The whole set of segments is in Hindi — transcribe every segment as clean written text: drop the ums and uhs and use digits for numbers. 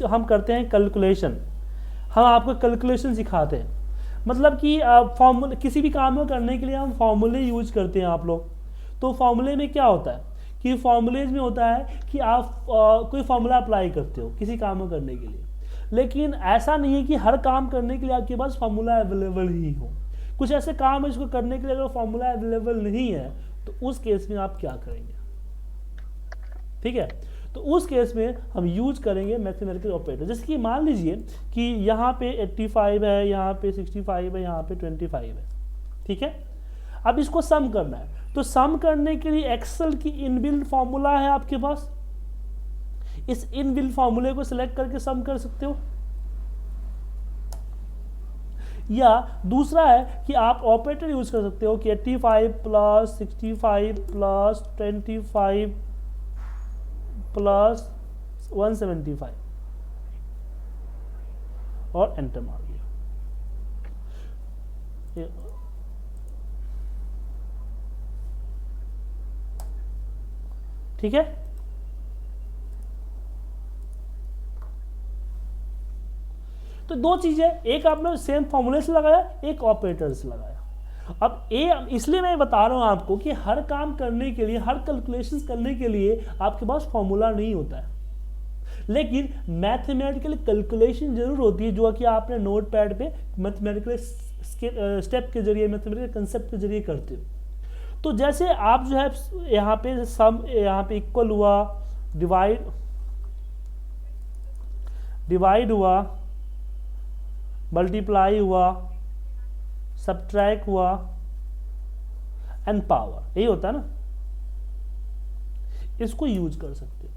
हम करते हैं कैलकुलेशन, हम आपको कैलकुलेशन सिखाते हैं। मतलब कि फॉर्मूले, किसी भी काम को करने के लिए हम फॉर्मूले यूज करते हैं आप लोग। तो फॉर्मूले में क्या होता है कि फॉर्मूलेज में होता है कि आप कोई फॉर्मूला अप्लाई करते हो किसी काम को करने के लिए, लेकिन ऐसा नहीं है कि हर काम करने के लिए आपके पास फॉर्मूला अवेलेबल ही हो। कुछ ऐसे काम है जिसको करने के लिए अगर फॉर्मूला अवेलेबल नहीं है तो उस केस में आप क्या करेंगे, ठीक है। तो उस केस में हम यूज करेंगे मैथमेटिकल ऑपरेटर। जैसे कि मान लीजिए कि यहाँ पे 85 है, यहाँ पे 65 है, यहाँ पे 25 है, ठीक है। अब इसको सम करना है, तो सम करने के लिए एक्सेल की इनबिल्ट फॉर्मूला है आपके पास, इस इनबिल्ट फॉर्मूले को सिलेक्ट करके सम कर सकते हो। या दूसरा है कि आप ऑपरेटर यूज कर सकते हो कि 85 प्लस 65 प्लस 25 प्लस 175 और एंटर मार दिया। ठीक है, तो दो चीजें, एक आपने सेम फॉर्मूले से लगाया, एक ऑपरेटर से लगाया। अब इसलिए मैं बता रहा हूं आपको कि हर काम करने के लिए, हर कैलकुलेशंस करने के लिए आपके पास फॉर्मूला नहीं होता है, लेकिन मैथमेटिकल कैलकुलेशन जरूर होती है, जो कि आपने नोट पैड पे मैथमेटिकल स्टेप के जरिए, मैथमेटिकल कंसेप्ट के जरिए करते हो। तो जैसे आप जो है यहाँ पे सम, यहाँ पे इक्वल हुआ, डिवाइड हुआ, मल्टीप्लाई हुआ, सब्ट्रैक्ट हुआ एंड पावर, यही होता है ना। इसको यूज कर सकते हो,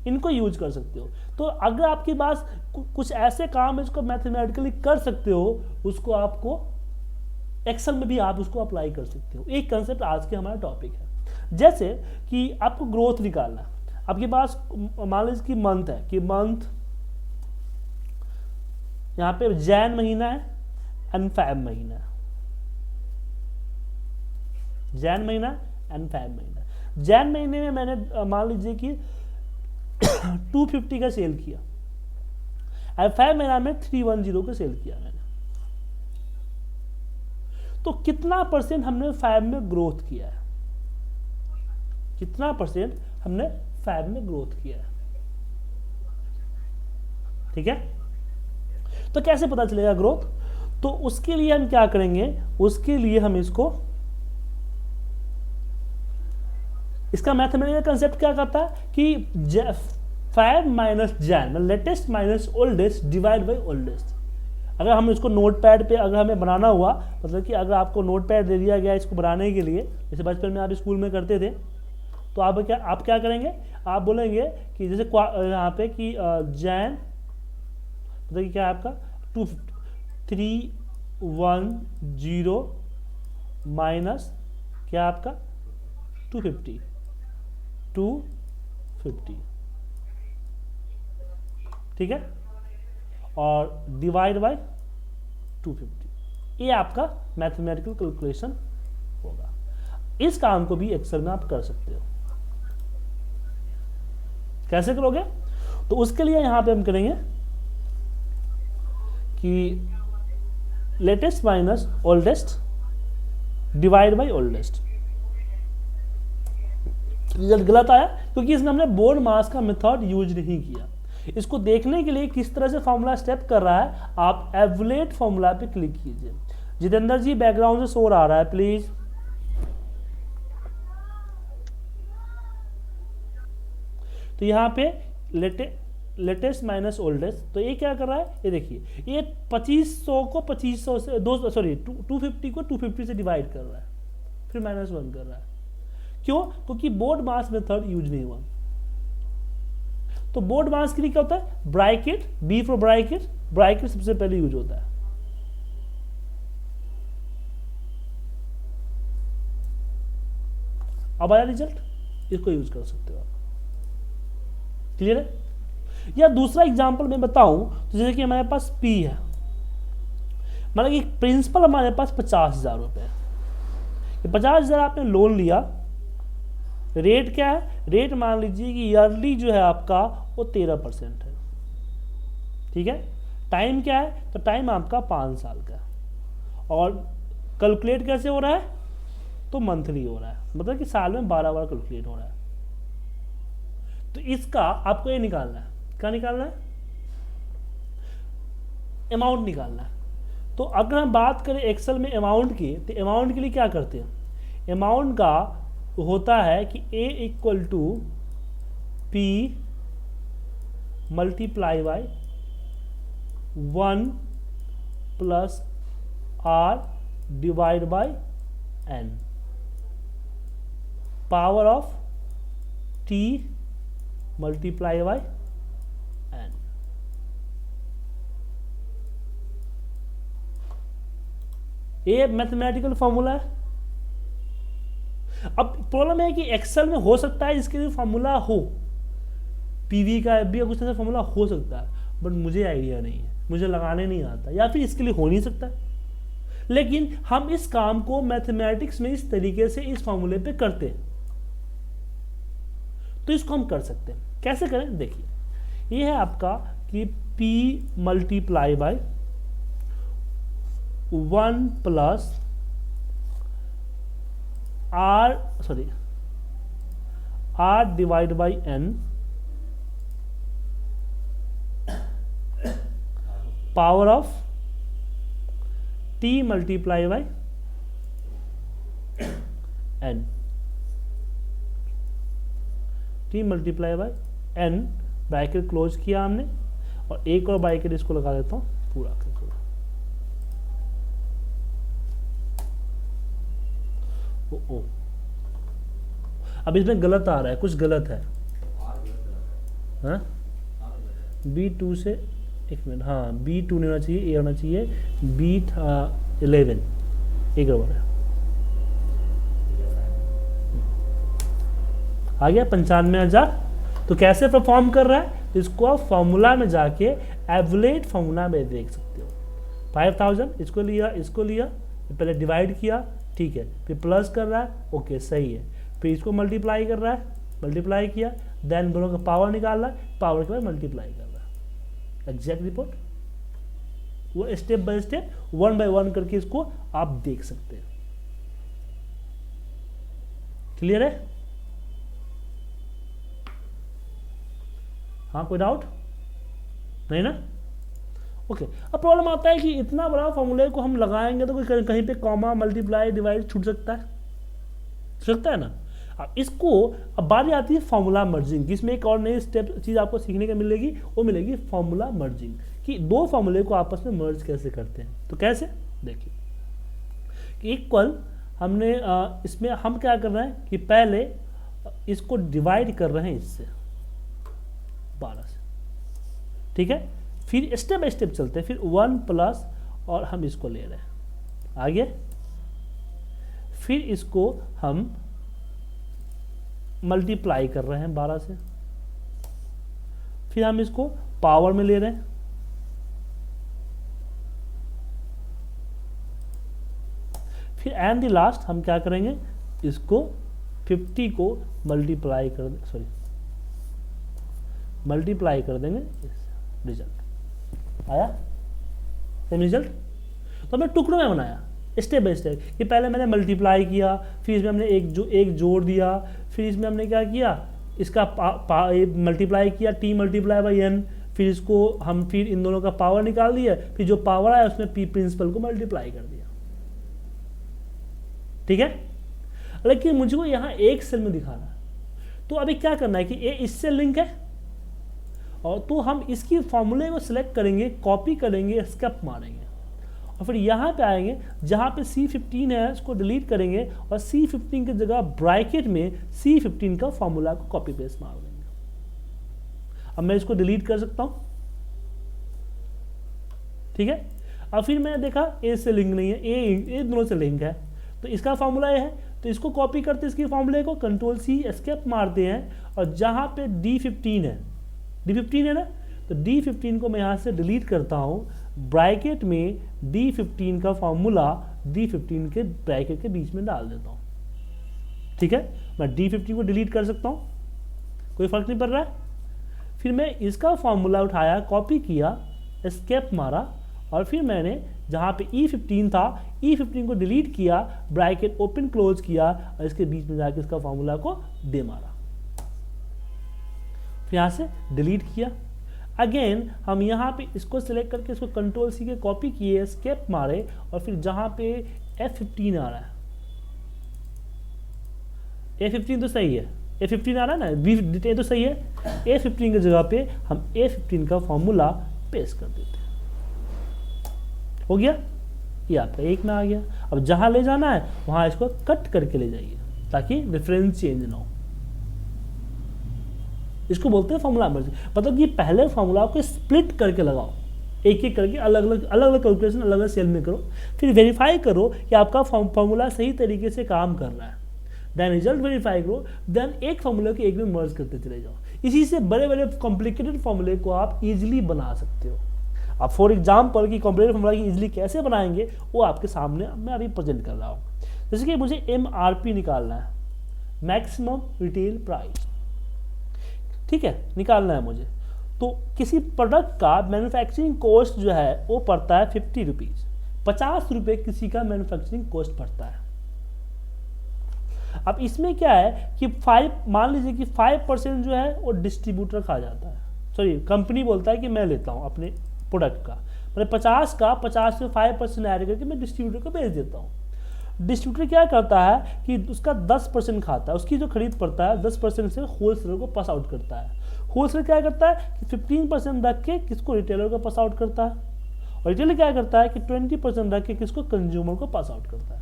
इनको यूज कर सकते हो। तो अगर आपके पास कुछ ऐसे काम है जिसको मैथमेटिकली कर सकते हो, उसको आपको एक्सेल में भी आप उसको अप्लाई कर सकते हो। एक कंसेप्ट आज के हमारा टॉपिक है। जैसे कि आपको ग्रोथ निकालना, आपके पास मान लीजिए कि मंथ है, कि मंथ यहाँ पे जैन महीना है एंड फेब महीना है, जैन महीना एंड फेब महीना। जैन महीने में मैंने मान लीजिए कि 250 का सेल किया, और फेब महीना में 310 का सेल किया मैंने। तो कितना परसेंट हमने फेब में ग्रोथ किया है, कितना परसेंट हमने फेब में ग्रोथ किया है, ठीक है। तो कैसे पता चलेगा ग्रोथ? तो उसके लिए हम क्या करेंगे, उसके लिए हम इसका मैथमेटिकल कंसेप्ट क्या करता है कि Feb minus Jain, latest minus oldest divide by oldest. अगर हम इसको नोट पैड पे अगर हमें बनाना हुआ, मतलब कि अगर आपको नोट पैड दे दिया गया इसको बनाने के लिए, जैसे बचपन में आप स्कूल में करते थे, तो आप क्या करेंगे, आप बोलेंगे कि जैसे यहाँ पे कि जैन, मतलब कि क्या है आपका 310 माइनस क्या आपका 250, ठीक है, और डिवाइड बाय 250। ये आपका मैथमेटिकल कैलकुलेशन होगा। इस काम को भी एक्सेल में आप कर सकते हो। कैसे करोगे? तो उसके लिए यहां पे हम करेंगे कि latest minus oldest divide by oldest. Result गलत आया क्योंकि इसमें हमने बोर्ड मास का मेथड यूज नहीं किया। इसको देखने के लिए किस तरह से फॉर्मूला स्टेप कर रहा है, आप एवलेट फॉर्मूला पे क्लिक कीजिए। जितेंद्र जी बैकग्राउंड से शोर आ रहा है, प्लीज। तो यहाँ पे लेटेस्ट माइनस ओल्डेस्ट, तो ये क्या कर रहा है, ये देखिए, ये 2500 को 2500 से 250 को 250 से डिवाइड कर रहा है, फिर -1 कर रहा है। क्यों? क्योंकि बोर्ड मास मेथड यूज नहीं हुआ। तो बोर्ड मास के लिए क्या होता है, ब्रैकेट, बी फॉर ब्रैकेट सबसे पहले यूज होता है। अब आया रिजल्ट, इसको यूज कर सकते हो आप। क्लियर है? या दूसरा एग्जांपल मैं बताऊं तो जैसे कि हमारे पास P है, मतलब कि प्रिंसिपल हमारे पास 50,000 रुपए है। 50,000 आपने लोन लिया, रेट क्या है, रेट मान लीजिए कि ईयरली जो है आपका वो 13% है, ठीक है। टाइम क्या है, तो टाइम आपका 5 साल का है। और कैलकुलेट कैसे हो रहा है, तो मंथली हो रहा है, मतलब कि साल में 12 बार कैलकुलेट हो रहा है। तो इसका आपको ये निकालना है, क्या निकालना है, अमाउंट निकालना है। तो अगर हम बात करें एक्सेल में अमाउंट की, तो अमाउंट के लिए क्या करते हैं, अमाउंट का होता है कि A equal to P multiply by 1 plus R divide by N power of T multiply by N। ये मैथमेटिकल फॉर्मूला है। अब प्रॉब्लम है कि एक्सेल में हो सकता है इसके लिए फॉर्मूला हो, पीवी का एफबी का कुछ ऐसा फॉर्मूला हो सकता है, बट मुझे आइडिया नहीं है, मुझे लगाने नहीं आता, या फिर इसके लिए हो नहीं सकता। लेकिन हम इस काम को मैथमेटिक्स में इस तरीके से इस फॉर्मूले पे करते हैं, तो इसको हम कर सकते हैं। कैसे करें, देखिए ये है आपका कि P multiply by 1 plus R divide by N power of T multiply by N, T multiply by N, bracket close किया हमने, और एक और ब्रैकेट इसको लगा देता हूँ पूरा करके। ओ अब इसमें गलत आ रहा है, कुछ गलत है, हाँ B2 से, एक मिनट, हाँ B2 नहीं होना चाहिए, ए होना चाहिए B11, एक गड़बड़ है, आ गया 95,000। तो कैसे परफॉर्म कर रहा है, इसको आप फॉर्मूला में जाके एवरेज फॉर्मूला में देख सकते हो। 5,000 इसको लिया, पहले डिवाइड किया, ठीक है, फिर प्लस कर रहा है, ओके सही है, फिर इसको मल्टीप्लाई कर रहा है, मल्टीप्लाई किया, देन दोनों का पावर निकाल रहा है, पावर के बाद मल्टीप्लाई कर रहा है। एग्जैक्ट रिपोर्ट वो स्टेप बाय स्टेप 1 बाय 1 करके इसको आप देख सकते हैं। क्लियर है, हाँ कोई डाउट नहीं ना, ओके। अब प्रॉब्लम आता है कि इतना बड़ा फॉर्मूले को हम लगाएंगे तो कोई कहीं पे कॉमा मल्टीप्लाई डिवाइड छूट सकता है ना। अब इसको, अब बारी आती है फॉर्मूला मर्जिंग की, इसमें एक और नई स्टेप चीज़ आपको सीखने को मिलेगी, वो मिलेगी फॉर्मूला मर्जिंग, कि दो फॉर्मूले को आपस में मर्ज कैसे करते हैं। तो कैसे, देखिए कि इक्वल हमने इसमें हम क्या कर रहे हैं कि पहले इसको डिवाइड कर रहे हैं इससे 12 से, ठीक है, फिर स्टेप बाय स्टेप चलते हैं, फिर 1 प्लस और हम इसको ले रहे हैं आगे, फिर इसको हम मल्टीप्लाई कर रहे हैं 12 से, फिर हम इसको पावर में ले रहे हैं, फिर एंड द लास्ट हम क्या करेंगे, इसको 50 को मल्टीप्लाई कर देंगे, रिजल्ट आया, सेम रिजल्ट। तो हमने टुकड़ों में बनाया स्टेप बाय स्टेप, कि पहले मैंने मल्टीप्लाई किया, फिर इसमें हमने एक जोड़ दिया, फिर इसमें हमने क्या किया, इसका मल्टीप्लाई किया T मल्टीप्लाई बाई N, फिर इसको हम फिर इन दोनों का पावर निकाल दिया, फिर जो पावर आया उसमें P प्रिंसिपल को मल्टीप्लाई कर दिया, ठीक है। लेकिन मुझे को यहाँ एक सेल में दिखाना है, तो अभी क्या करना है कि ये इससे लिंक है, और तो हम इसकी फॉर्मूले को सिलेक्ट करेंगे, कॉपी करेंगे, एस्केप मारेंगे, और फिर यहाँ पे आएंगे जहाँ पे C15 है उसको डिलीट करेंगे, और C15 की जगह ब्रैकेट में C15 का फॉर्मूला को कॉपी पेस्ट मार देंगे। अब मैं इसको डिलीट कर सकता हूँ, ठीक है। अब फिर मैंने देखा ए से लिंक नहीं है, ए दोनों से लिंक है, तो इसका फॉर्मूला ये है, तो इसको कॉपी करते इसके फॉर्मूले को, Ctrl+C एस्केप मारते हैं, और जहाँ पे D15 है ना, तो D15 को मैं यहाँ से डिलीट करता हूँ, ब्रैकेट में D15 का फॉर्मूला D15 के ब्रैकेट के बीच में डाल देता हूँ, ठीक है। मैं D15 को डिलीट कर सकता हूँ, कोई फर्क नहीं पड़ रहा है। फिर मैं इसका फॉर्मूला उठाया, कॉपी किया, एस्केप मारा, और फिर मैंने जहाँ पे E15 था E15 को डिलीट किया, ब्रैकेट ओपन क्लोज किया और इसके बीच में जाके इसका फॉर्मूला को दे मारा, फिर यहाँ से डिलीट किया। अगेन हम यहाँ पे इसको सिलेक्ट करके इसको कंट्रोल सी के कॉपी किए, एस्केप मारे, और फिर जहाँ पे F15 आ रहा है, A15 तो सही है, A15 आ रहा है ना, B तो सही है, A15 की जगह पे हम A15 का फॉर्मूला पेस्ट कर देते हैं। हो गया, ये आपका एक में आ गया। अब जहाँ ले जाना है वहाँ इसको कट करके ले जाइए ताकि रेफरेंस चेंज ना हो। इसको बोलते हैं फॉर्मूला मर्ज। मतलब कि पहले फॉर्मूला को स्प्लिट करके लगाओ, एक एक करके अलग अलग कैलकुलेशन अलग अलग सेल में करो, फिर वेरीफाई करो कि आपका फॉर्मूला सही तरीके से काम कर रहा है, देन रिजल्ट वेरीफाई करो, देन एक फॉर्मूला को एक में मर्ज करते चले जाओ। इसी से बड़े बड़े कॉम्प्लिकेटेड फॉर्मूले को आप इजीली बना सकते हो। आप फॉर एग्जाम्पल की कॉम्प्लिकेटेड फॉर्मूला की इजीली कैसे बनाएंगे वो आपके सामने मैं अभी प्रेजेंट कर रहा हूँ। जैसे कि मुझे MRP निकालना है, मैक्सिमम रिटेल प्राइस, ठीक है, निकालना है मुझे। तो किसी प्रोडक्ट का मैन्युफैक्चरिंग कॉस्ट जो है वो पड़ता है 50 रुपीज़, 50 रुपये किसी का मैन्युफैक्चरिंग कॉस्ट पड़ता है। अब इसमें क्या है कि मान लीजिए कि 5% जो है वो डिस्ट्रीब्यूटर खा जाता है, सॉरी कंपनी बोलता है कि मैं लेता हूँ अपने प्रोडक्ट का, मतलब 50 से 5% ऐड करके मैं डिस्ट्रीब्यूटर को बेच देता हूँ। डिस्ट्रीब्यूटर क्या करता है कि उसका 10% खाता है, उसकी जो खरीद पड़ता है 10% से होलसेलर को पास आउट करता है। होलसेलर क्या करता है कि 15% रख के किसको, रिटेलर को पास आउट करता है, और रिटेलर क्या करता है कि 20% रख के किसको, कंज्यूमर को पास आउट करता है।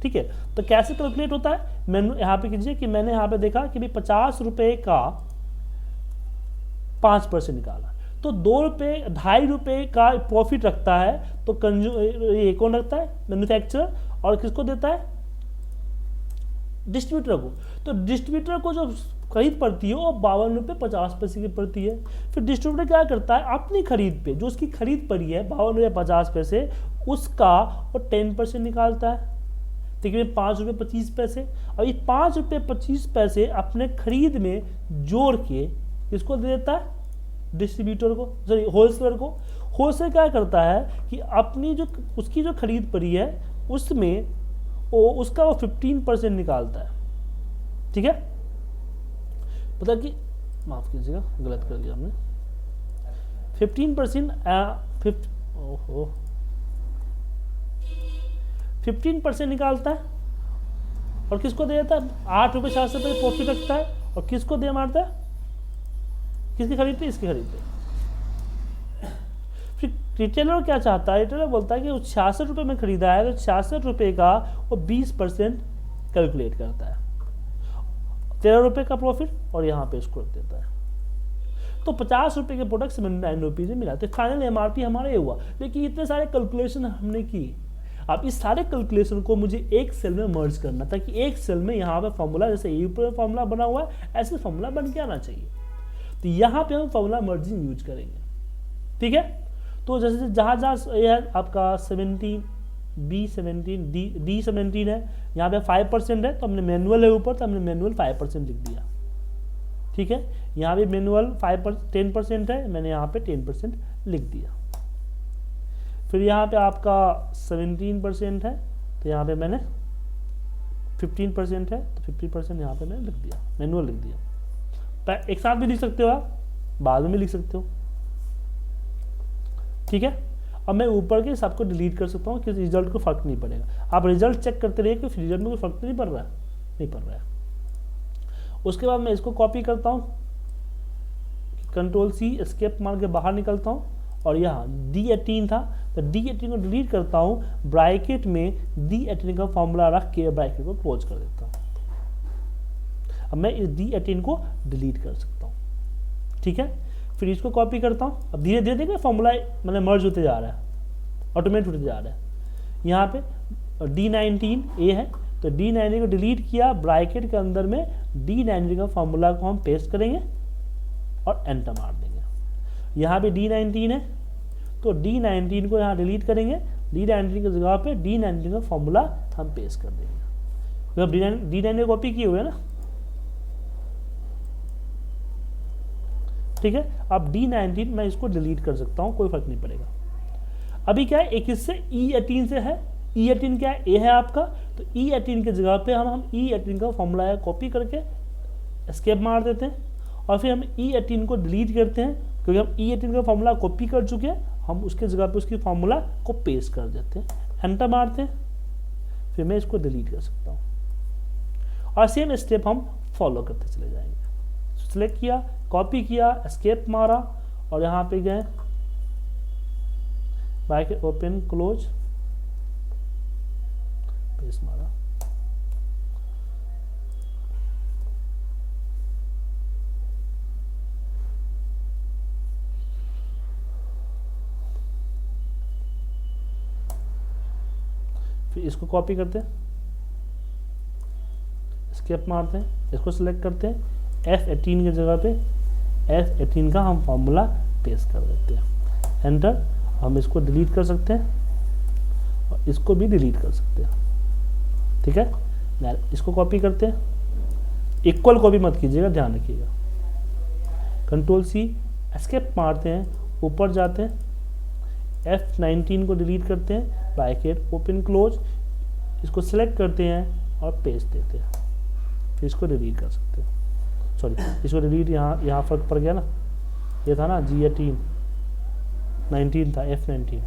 ठीक है, तो कैसे कैलकुलेट होता है, मैंने यहाँ पे कीजिए कि मैंने यहाँ पे देखा कि भाई 50 रुपये का 5% निकाला, तो 2 रुपये 2.5 रुपये का प्रॉफिट रखता है, तो ये कौन रखता है, मैन्युफैक्चरर, और किसको देता है, डिस्ट्रीब्यूटर को। तो डिस्ट्रीब्यूटर को जो खरीद पड़ती है वो 52 रुपये 50 पैसे की पड़ती है। फिर डिस्ट्रीब्यूटर क्या करता है, अपनी खरीद पे जो उसकी खरीद पड़ी है 52 रुपये 50 पैसे, उसका वो 10% निकालता है, ठीक है, 5 रुपये 25 पैसे। और ये 5 रुपये 25 पैसे अपने खरीद में जोड़ के किसको दे देता है, डिस्ट्रीब्यूटर को, सॉरी होलसेलर को। होलसेलर क्या करता है कि अपनी जो उसकी जो खरीद पड़ी है उसमें उसका वो 15% निकालता है, ठीक है। मतलब कि माफ कीजिएगा गलत कर लिया हमने, 15% निकालता है और किसको दे देता है, 8 रुपये 7 रुपये प्रॉफिट रखता है, और किसको दे मारता है, किसकी खरीद पे, इसकी खरीद पे। फिर रिटेलर क्या चाहता है, रिटेलर बोलता है कि वो 66 रुपये में खरीदा है, तो 66 रुपये का वो 20% कैलकुलेट करता है, 13 रुपये का प्रॉफिट, और यहाँ पे इसको रख देता है। तो 50 रुपये के प्रोडक्ट 79 रुपीज़ में मिला, तो फाइनल MRP हमारा ये हुआ। लेकिन इतने सारे कैलकुलेशन हमने की, अब इस सारे कैलकुलेशन को मुझे एक सेल में मर्ज करना, ताकि एक सेल में यहाँ पे फॉर्मूला, जैसे ये ऊपर फॉर्मूला बना हुआ है ऐसे फॉर्मूला बन के आना चाहिए। तो यहाँ पे हम फॉर्मूला मर्जिंग यूज करेंगे, ठीक है। तो जैसे जहाँ ये है आपका 17 B17 D17 है, यहाँ पे 5% है, तो हमने मैनुअल है ऊपर, तो हमने मैनुअल 5% लिख दिया, ठीक है। यहाँ भी मैनुअल 10% है, मैंने यहाँ पे 10% लिख दिया। फिर यहाँ पे आपका 17% है, तो यहाँ पे मैंने 15% है, तो 50% यहाँ पे मैंने लिख दिया, मैनुअल लिख दिया। एक साथ भी लिख सकते हो आप, बाद में भी लिख सकते हो, ठीक है। अब मैं ऊपर के सबको डिलीट कर सकता हूँ कि रिजल्ट को फर्क नहीं पड़ेगा। आप रिजल्ट चेक करते रहिए कि रिजल्ट में कोई फर्क तो नहीं पड़ रहा है, नहीं पड़ रहा है। उसके बाद मैं इसको कॉपी करता हूँ, कंट्रोल-C एस्केप मार के बाहर निकलता हूँ, और यहाँ D18 था तो D18 को डिलीट करता हूँ, ब्रैकेट में D18 का फॉर्मूला रख के ब्रैकेट को क्लोज कर देता हूँ। अब मैं इस D18 को डिलीट कर सकता हूँ, ठीक है। फिर इसको कॉपी करता हूँ, अब धीरे धीरे देखिए फॉर्मूला मतलब मर्ज होते जा रहा है, ऑटोमेट होते जा रहा है। यहाँ पे D19 A है, तो D19 को डिलीट किया, ब्रैकेट के अंदर में D19 का फॉर्मूला को हम पेस्ट करेंगे और एंटर मार देंगे। यहाँ पे D19 है, तो D19 को यहाँ डिलीट करेंगे, D19 की जगह पे D19 का फॉर्मूला हम पेस्ट कर देंगे। तो D9 में कॉपी किए हुए ना, ठीक है। अब D19 मैं इसको डिलीट कर सकता हूँ, कोई फर्क नहीं पड़ेगा। अभी क्या है, एक इससे E18 से है, E18 क्या है, ए है आपका, तो E18 की जगह पे हम E18 का फॉर्मूला है कॉपी करके एस्केप मार देते हैं, और फिर हम E18 को डिलीट करते हैं, क्योंकि हम E18 का फॉर्मूला कॉपी कर चुके हैं, हम उसके जगह पे उसकी फॉर्मूला को पेस्ट कर देते हैं, एंटर मारते हैं, फिर मैं इसको डिलीट कर सकता हूँ, और सेम स्टेप हम फॉलो करते चले जाएंगे। सिलेक्ट किया, कॉपी किया, एस्केप मारा, और यहाँ पे गए ब्रैकेट ओपन क्लोज, पेस्ट मारा, फिर इसको कॉपी करते हैं, एस्केप मारते हैं, इसको सिलेक्ट करते हैं, F18 की जगह पे F18 का हम फॉर्मूला पेस्ट कर देते हैं, एंटर। हम इसको डिलीट कर सकते हैं और इसको भी डिलीट कर सकते हैं, ठीक है। इसको कॉपी करते हैं, इक्वल कॉपी मत कीजिएगा, ध्यान रखिएगा। कंट्रोल C, एस्केप मारते हैं, ऊपर जाते हैं, F19 को डिलीट करते हैं, ब्रैकेट ओपन क्लोज, इसको सिलेक्ट करते हैं और पेस्ट देते हैं, फिर इसको डिलीट कर सकते हैं। सॉरी, इसको डिलीट, यहाँ फर्क पड़ गया ना, ये था ना G18, 19 था, F19,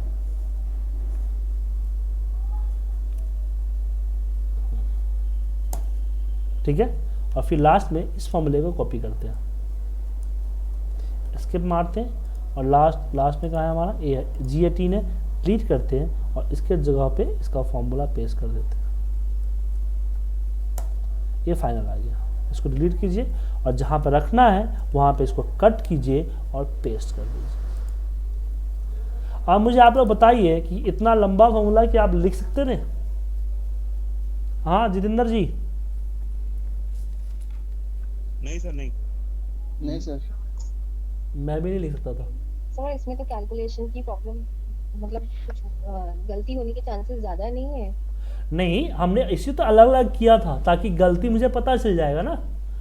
ठीक है। और फिर लास्ट में इस फॉर्मूले को कॉपी करते हैं, एस्केप मारते हैं, और लास्ट में कहाँ है हमारा, ए G18 है, डिलीट करते हैं और इसके जगह पे इसका फॉर्मूला पेस्ट कर देते हैं, ये फाइनल आ गया। इसको डिलीट कीजिए और जहाँ पे रखना है वहाँ पे इसको कट कीजिए और पेस्ट कर दीजिए। अब मुझे आप लोग बताइए कि इतना लंबा फॉर्मूला क्या आप लिख सकते थे? हाँ जितेंद्र जी। नहीं सर, नहीं सर, मैं भी नहीं लिख सकता था सर। इसमें तो कैलकुलेशन की प्रॉब्लम, मतलब कुछ गलती होने के चांसेस ज्यादा नहीं है। नहीं, हमने इसी तो अलग अलग किया था ताकि गलती मुझे पता चल जाएगा ना,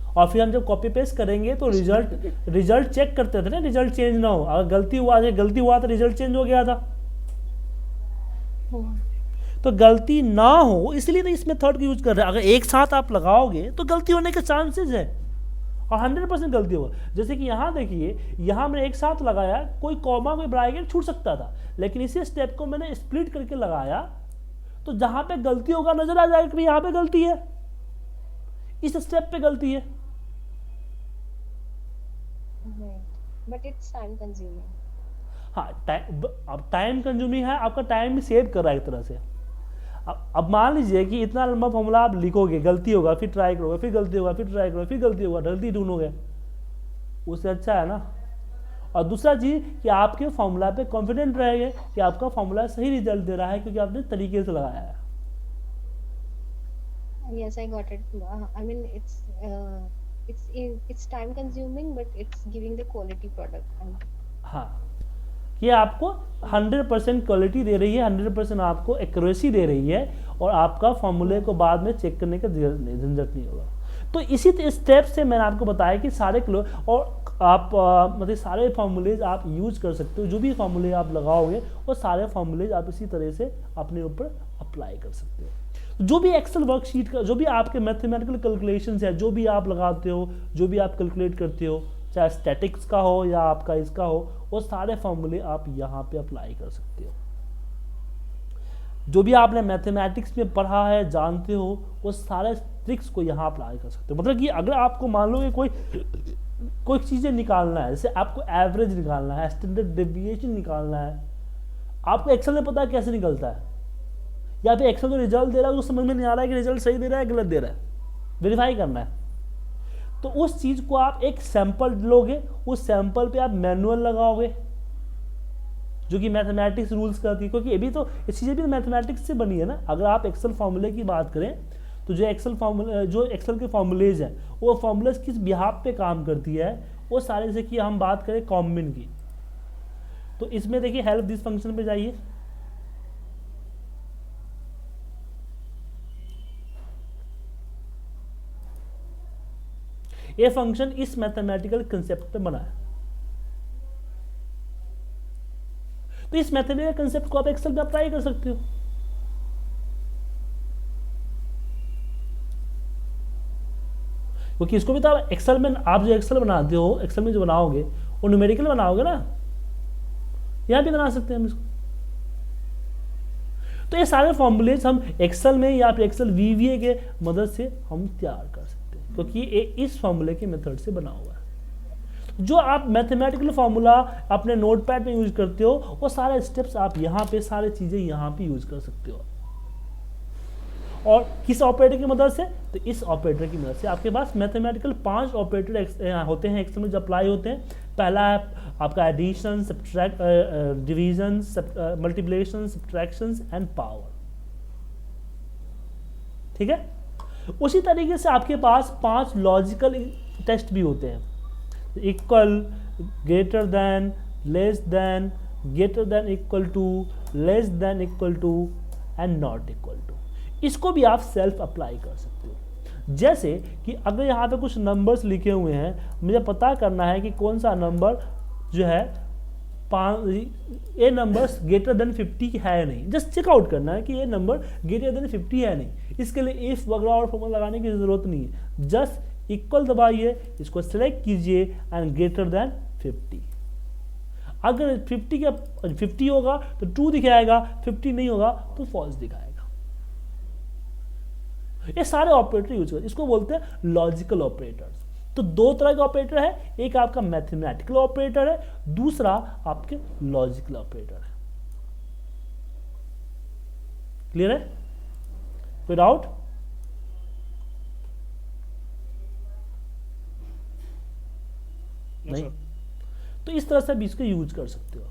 और फिर हम जब कॉपी पेस्ट करेंगे तो रिजल्ट चेक करते थे ना, रिजल्ट चेंज ना हो। अगर गलती हुआ तो रिजल्ट चेंज हो गया था, तो गलती ना हो इसलिए तो इस मेथड को यूज कर रहे हैं। अगर एक साथ आप लगाओगे तो गलती होने के चांसेस है और 100% गलती होगा। जैसे कि यहाँ देखिए, यहाँ मैंने एक साथ लगाया, कोई कॉमा कोई ब्रैकेट छूट सकता था, लेकिन इसी स्टेप को मैंने स्प्लिट करके लगाया, तो जहां पे गलती होगा नजर आ जाएगा कि यहां पे गलती है, इस स्टेप पे गलती है। But it's time consuming. हाँ, अब टाइम कंज्यूमिंग है, आपका टाइम भी सेव कर रहा है एक तरह से। अब मान लीजिए कि इतना लंबा फॉर्मूला आप लिखोगे, गलती होगा, फिर ट्राई करोगे, फिर गलती होगा, फिर ट्राई करोगे, फिर गलती होगा, गलती ढूंढोगे, उससे अच्छा है ना। और दूसरा चीज कि आपके फॉर्मूला पे कॉन्फिडेंट रहेंगे कि आपका फॉर्मूला सही रिजल्ट दे रहा है, क्योंकि आपने तरीके से लगाया है। Yes, I got it. I mean, it's time consuming, but it's giving the quality product. हाँ, ये आपको 100% क्वालिटी दे रही है, 100% आपको एक्यूरेसी दे रही है, और आपका फॉर्मूले को बाद में चेक करने का झंझट नहीं होगा। तो इसी स्टेप से मैंने आपको बताया कि सारे किलो, और आप मतलब सारे फार्मूलेज आप यूज कर सकते हो। जो भी फार्मूले आप लगाओगे वो सारे फार्मूलेज आप इसी तरह से अपने ऊपर अप्लाई कर सकते हो। जो भी एक्सेल वर्कशीट का, जो भी आपके मैथमेटिकल कैलकुलेशंस है, जो भी आप लगाते हो, जो भी आप कैलकुलेट करते हो, चाहे स्टैटिक्स का हो या आपका इसका हो, वो सारे फार्मूले आप यहाँ पे अप्लाई कर सकते हो। जो भी आपने मैथमेटिक्स में पढ़ा है, जानते हो, वो सारे ट्रिक्स को यहाँ अप्लाई कर सकते हो। मतलब कि अगर आपको मान लो कि कोई चीज़ें निकालना है, जैसे आपको एवरेज निकालना है, स्टैंडर्ड डेविएशन निकालना है, आपको एक्सेल में पता है कैसे निकलता है, या फिर एक्सेल जो रिजल्ट दे रहा है उसको समझ में नहीं आ रहा है कि रिजल्ट सही दे रहा है गलत दे रहा है, वेरीफाई करना है, तो उस चीज़ को आप एक सैंपल लोगे, उस सैंपल पे आप मैनुअल लगाओगे, जो कि मैथमेटिक्स रूल्स करती है, क्योंकि ये भी तो ये चीज़ें भी मैथमेटिक्स से बनी है ना। अगर आप एक्सेल फॉर्मूले की बात करें तो जो एक्सेल के फॉर्मूलेज हैं, वो फॉर्मूलेज किस बिहाफ पे काम करती है, वो सारे से कि हम बात करें कॉम्बिन की, तो इसमें देखिए हेल्प दिस फंक्शन पे जाइए, ये फंक्शन इस मैथमेटिकल कंसेप्ट पे बना है। तो इस मैथमेटिकल कंसेप्ट को आप एक्सेल में अप्लाई कर सकते हो। क्योंकि इसको भी तो आप एक्सेल में, आप जो एक्सेल बनाते हो, एक्सेल में जो बनाओगे वो न्यूमेरिकल बनाओगे ना, यहां भी बना सकते हैं हम इसको। तो ये सारे फॉर्मूलेज हम एक्सेल में या फिर एक्सेल वीवीए के मदद से हम तैयार कर सकते हैं, क्योंकि ये इस फॉर्मूले के मेथड से बना हुआ है। जो आप मैथमेटिकल फॉर्मूला अपने नोटपैड में यूज करते हो, वो सारे स्टेप्स आप यहाँ पे, सारी चीजें यहाँ पे यूज कर सकते हो। और किस ऑपरेटर की मदद से? तो इस ऑपरेटर की मदद से। आपके पास मैथमेटिकल 5 ऑपरेटर होते हैं एक्सेल में जो अप्लाई होते हैं। पहला है आपका addition, subtract, division, multiplication, subtraction and power. ठीक है। उसी तरीके से आपके पास 5 लॉजिकल टेस्ट भी होते हैं। Equal, greater than, less than, greater than equal to, less than equal to and not equal to. इसको भी आप सेल्फ अप्लाई कर सकते हो। जैसे कि अगर यहाँ पे कुछ नंबर्स लिखे हुए हैं, मुझे पता करना है कि कौन सा नंबर जो है ये नंबर्स ग्रेटर देन 50 है या नहीं। जस्ट चेकआउट करना है कि ये नंबर ग्रेटर देन 50 है नहीं। इसके लिए इफ वगैरह और फॉर्मूला लगाने की जरूरत नहीं है। जस्ट इक्वल दबाइए, इसको सेलेक्ट कीजिए एंड ग्रेटर देन 50। अगर 50 होगा तो ट्रू दिखाएगा, 50 नहीं होगा तो फॉल्स दिखाएगा। ये सारे ऑपरेटर यूज करते हैं, इसको बोलते हैं लॉजिकल ऑपरेटर्स। तो 2 तरह के ऑपरेटर है, एक आपका मैथमेटिकल ऑपरेटर है, दूसरा आपके लॉजिकल ऑपरेटर है। क्लियर है? कोई डाउट? नहीं। तो इस तरह से आप इसको यूज कर सकते हो,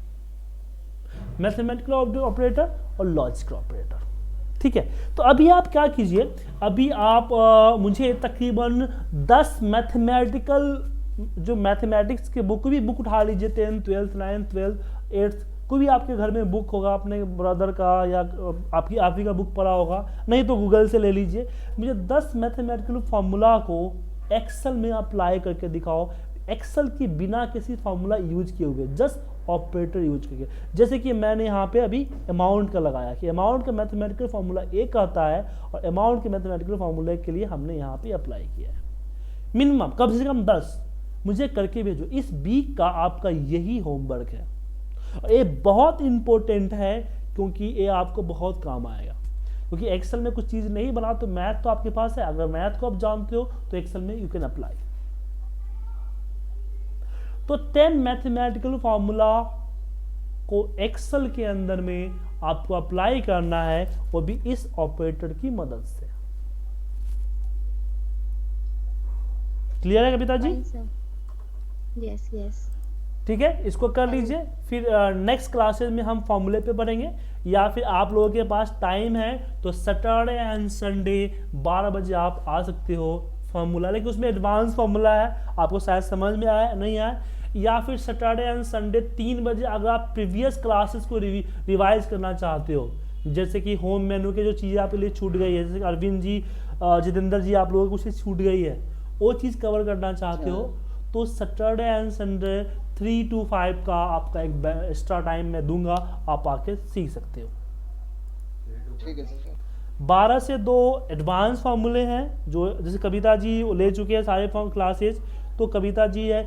मैथमेटिकल ऑपरेटर और लॉजिकल ऑपरेटर। ठीक है। तो अभी आप क्या कीजिए, अभी आप मुझे तकरीबन 10 मैथमेटिकल जो मैथमेटिक्स के बुक उठा लीजिए। 10th 12th 9th 12th 8th कोई भी आपके घर में बुक होगा, अपने ब्रदर का या आप ही का बुक पढ़ा होगा, नहीं तो गूगल से ले लीजिए। मुझे 10 मैथमेटिकल फॉर्मूला को एक्सेल में अप्लाई करके दिखाओ, एक्सेल के बिना किसी फॉर्मूला यूज किए हुए, जस्ट ऑपरेटर यूज करके। जैसे कि मैंने यहाँ पे अभी अमाउंट का लगाया कि अमाउंट का मैथमेटिकल फॉर्मूला एक आता है और अमाउंट के मैथमेटिकल फॉर्मूले के लिए हमने यहाँ पे अप्लाई किया है। मिनिमम कम से कम 10 मुझे करके भेजो। इस वीक का आपका यही होमवर्क है और ये बहुत इंपॉर्टेंट है, क्योंकि ये आपको बहुत काम आएगा। क्योंकि एक्सेल में कुछ चीज नहीं बना तो मैथ तो आपके पास है, अगर मैथ को आप जानते हो तो एक्सेल में यू कैन अप्लाई। तो 10 मैथमेटिकल फॉर्मूला को एक्सेल के अंदर में आपको अप्लाई करना है, वो भी इस ऑपरेटर की मदद से। क्लियर है कविता जी? Yes yes. ठीक है, इसको कर लीजिए। फिर नेक्स्ट क्लासेस में हम फॉर्मूले पे पढ़ेंगे, या फिर आप लोगों के पास टाइम है तो सैटरडे एंड संडे 12 बजे आप आ सकते हो फॉर्मूला। लेकिन उसमें एडवांस फॉर्मूला है, आपको शायद समझ में आया नहीं आया। या फिर सैटरडे एंड संडे 3 बजे अगर आप प्रीवियस क्लासेस को रिवाइज करना चाहते हो, जैसे कि होम मेनू के जो चीज़ें आपके लिए छूट गई है, जैसे अरविंद जी, जितेंद्र जी, आप लोगों को कुछ छूट गई है, वो चीज़ कवर करना चाहते हो, तो सैटरडे एंड संडे 3 to 5 का आपका एक एक्स्ट्रा टाइम मैं दूंगा, आप आके सीख सकते हो। ठीक है सर। 12 से 2 एडवांस फार्मूले हैं, जो जैसे कविता जी ले चुके हैं सारे क्लासेस। तो कविता जी है